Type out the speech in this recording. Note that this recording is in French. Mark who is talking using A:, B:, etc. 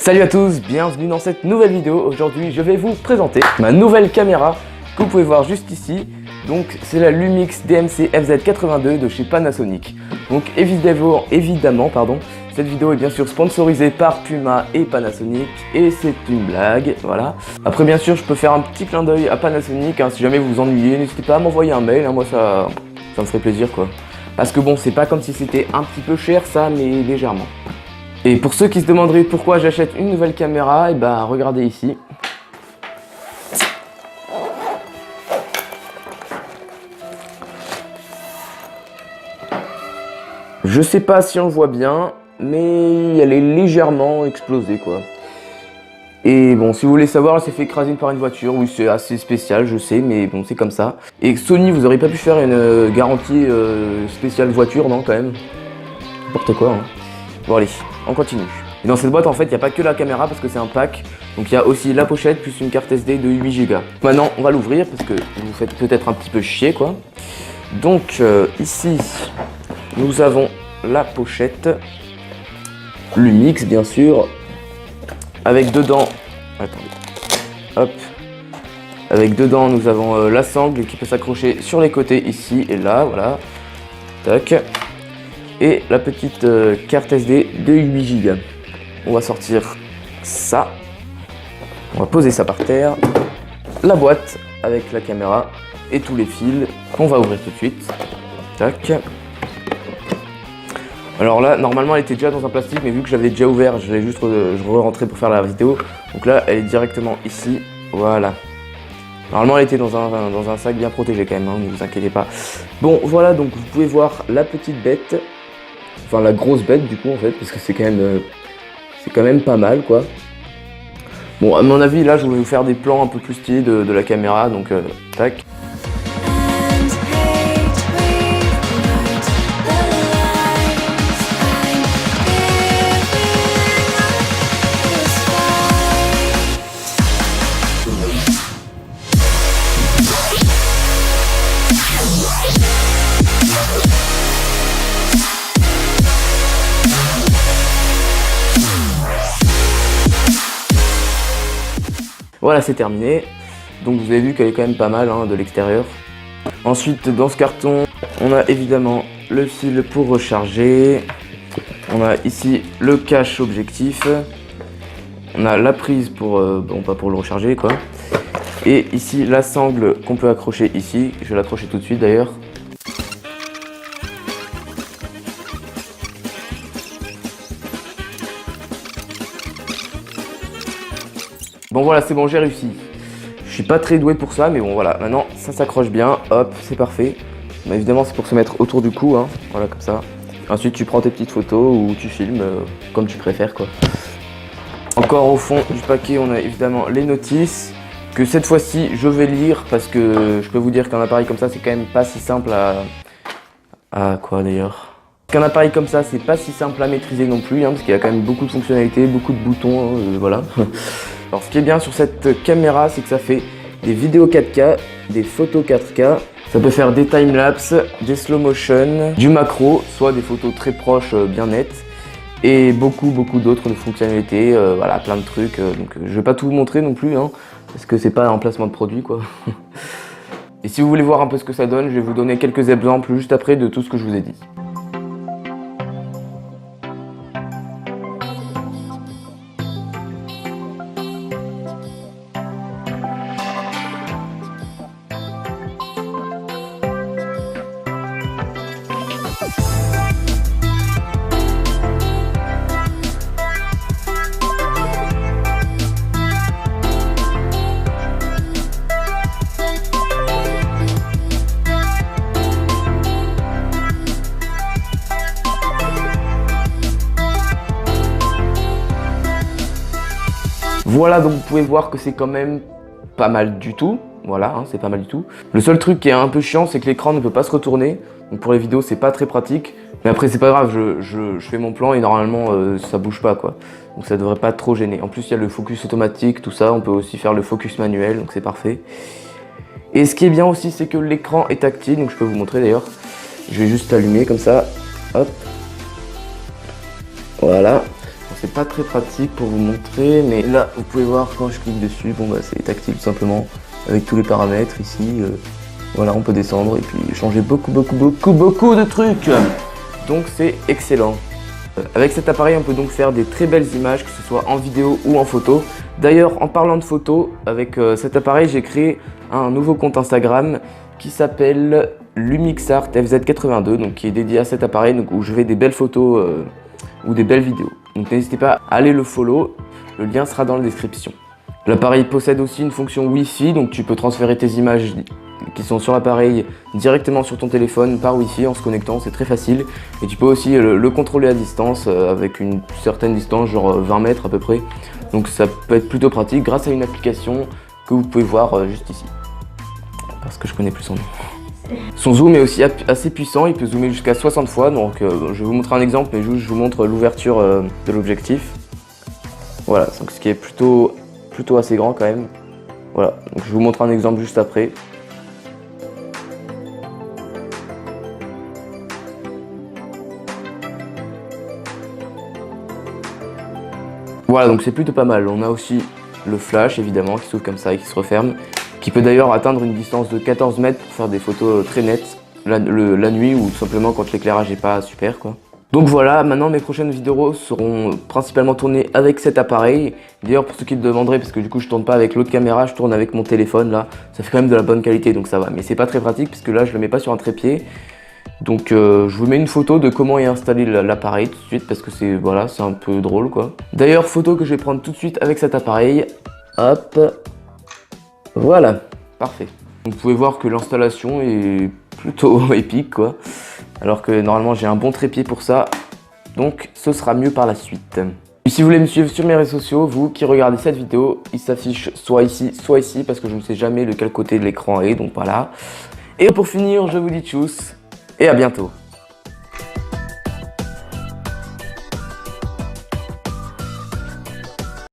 A: Salut à tous, bienvenue dans cette nouvelle vidéo. Aujourd'hui je vais vous présenter ma nouvelle caméra que vous pouvez voir juste ici. Donc c'est la Lumix DMC FZ82 de chez Panasonic. Donc évidemment, cette vidéo est bien sûr sponsorisée par Puma et Panasonic et c'est une blague, voilà. Après bien sûr je peux faire un petit clin d'œil à Panasonic, hein, si jamais vous vous ennuyez, n'hésitez pas à m'envoyer un mail, hein, moi ça me ferait plaisir quoi. Parce que bon, c'est pas comme si c'était un petit peu cher ça, mais légèrement. Et pour ceux qui se demanderaient pourquoi j'achète une nouvelle caméra, et bah regardez ici. Je sais pas si on le voit bien, mais elle est légèrement explosée quoi. Et bon, si vous voulez savoir, elle s'est fait écraser par une voiture. Oui, c'est assez spécial, je sais, mais bon, c'est comme ça. Et Sony, vous auriez pas pu faire une garantie spéciale voiture, non, quand même? N'importe quoi, hein. Bon, allez, on continue. Et dans cette boîte, en fait, il n'y a pas que la caméra parce que c'est un pack. Donc, il y a aussi la pochette plus une carte SD de 8 Go. Maintenant, on va l'ouvrir parce que vous faites peut-être un petit peu chier, quoi. Donc, ici, nous avons la pochette. Lumix, bien sûr. Avec dedans, attendez, hop, avec dedans nous avons la sangle qui peut s'accrocher sur les côtés ici et là, voilà, tac, et la petite carte SD de 8 Go. On va sortir ça, on va poser ça par terre, la boîte avec la caméra et tous les fils qu'on va ouvrir tout de suite, tac. Alors là, normalement elle était déjà dans un plastique, mais vu que j'avais déjà ouvert, je l'ai juste re-rentré pour faire la vidéo. Donc là, elle est directement ici, voilà. Normalement, elle était dans un sac bien protégé quand même, hein, ne vous inquiétez pas. Bon, voilà, donc vous pouvez voir la petite bête, enfin la grosse bête du coup en fait, parce que c'est quand même pas mal quoi. Bon, à mon avis, là, je vais vous faire des plans un peu plus stylés de la caméra, donc tac. Voilà, c'est terminé. Donc vous avez vu qu'elle est quand même pas mal hein, de l'extérieur. Ensuite, dans ce carton, on a évidemment le fil pour recharger. On a ici le cache objectif. On a la prise pour, bon pas pour le recharger quoi. Et ici la sangle qu'on peut accrocher ici. Je vais l'accrocher tout de suite d'ailleurs. Bon voilà, c'est bon, j'ai réussi. Je suis pas très doué pour ça, mais bon voilà, maintenant ça s'accroche bien, hop, c'est parfait. Mais évidemment c'est pour se mettre autour du cou, hein, voilà comme ça. Ensuite tu prends tes petites photos ou tu filmes, comme tu préfères quoi. Encore au fond du paquet, on a évidemment les notices, que cette fois-ci je vais lire, parce que je peux vous dire qu'un appareil comme ça c'est quand même pas si simple à quoi d'ailleurs. Qu'un appareil comme ça c'est pas si simple à maîtriser non plus, hein, parce qu'il y a quand même beaucoup de fonctionnalités, beaucoup de boutons, hein, voilà. Alors ce qui est bien sur cette caméra, c'est que ça fait des vidéos 4K, des photos 4K, ça peut faire des timelapses, des slow motion, du macro, soit des photos très proches bien nettes, et beaucoup d'autres fonctionnalités, voilà, plein de trucs. Donc je vais pas tout vous montrer non plus, hein, parce que c'est pas un placement de produit quoi. Et si vous voulez voir un peu ce que ça donne, je vais vous donner quelques exemples juste après de tout ce que je vous ai dit. Voilà, donc vous pouvez voir que c'est quand même pas mal du tout. Voilà, hein, c'est pas mal du tout. Le seul truc qui est un peu chiant, c'est que l'écran ne peut pas se retourner. Donc pour les vidéos, c'est pas très pratique. Mais après, c'est pas grave, je fais mon plan et normalement, ça bouge pas quoi. Donc ça devrait pas trop gêner. En plus, il y a le focus automatique, tout ça. On peut aussi faire le focus manuel, donc c'est parfait. Et ce qui est bien aussi, c'est que l'écran est tactile. Donc je peux vous montrer d'ailleurs. Je vais juste allumer comme ça. Hop. Voilà. c'est pas très pratique pour vous montrer, mais là vous pouvez voir quand je clique dessus, bon bah c'est tactile tout simplement, avec tous les paramètres ici, voilà on peut descendre et puis changer beaucoup de trucs, donc c'est excellent. Avec cet appareil on peut donc faire des très belles images, que ce soit en vidéo ou en photo. D'ailleurs en parlant de photos, avec cet appareil j'ai créé un nouveau compte Instagram qui s'appelle Lumixart FZ82, donc qui est dédié à cet appareil, donc, où je fais des belles photos ou des belles vidéos. Donc n'hésitez pas à aller le follow, le lien sera dans la description. L'appareil possède aussi une fonction Wi-Fi, donc tu peux transférer tes images qui sont sur l'appareil directement sur ton téléphone par Wi-Fi en se connectant, c'est très facile. Et tu peux aussi le contrôler à distance avec une certaine distance, genre 20 mètres à peu près. Donc ça peut être plutôt pratique grâce à une application que vous pouvez voir juste ici. Parce que je connais plus son nom. Son zoom est aussi assez puissant, il peut zoomer jusqu'à 60 fois, donc je vais vous montrer un exemple, mais je vous montre l'ouverture de l'objectif. Voilà, donc ce qui est plutôt assez grand quand même. Voilà, donc je vous montre un exemple juste après. Voilà, donc c'est plutôt pas mal. On a aussi le flash évidemment qui s'ouvre comme ça et qui se referme, qui peut d'ailleurs atteindre une distance de 14 mètres pour faire des photos très nettes la nuit ou tout simplement quand l'éclairage n'est pas super quoi. Donc voilà, maintenant mes prochaines vidéos seront principalement tournées avec cet appareil. D'ailleurs pour ceux qui te demanderaient, parce que du coup je tourne pas avec l'autre caméra, je tourne avec mon téléphone là. Ça fait quand même de la bonne qualité donc ça va, mais c'est pas très pratique puisque là je le mets pas sur un trépied. Donc je vous mets une photo de comment est installé l'appareil tout de suite parce que c'est voilà, c'est un peu drôle quoi. D'ailleurs photo que je vais prendre tout de suite avec cet appareil. Hop. Voilà, parfait. Vous pouvez voir que l'installation est plutôt épique quoi. Alors que normalement j'ai un bon trépied pour ça. Donc ce sera mieux par la suite. Et si vous voulez me suivre sur mes réseaux sociaux, vous qui regardez cette vidéo, il s'affiche soit ici parce que je ne sais jamais de quel côté de l'écran est, donc voilà. Et pour finir, je vous dis tchuss et à bientôt.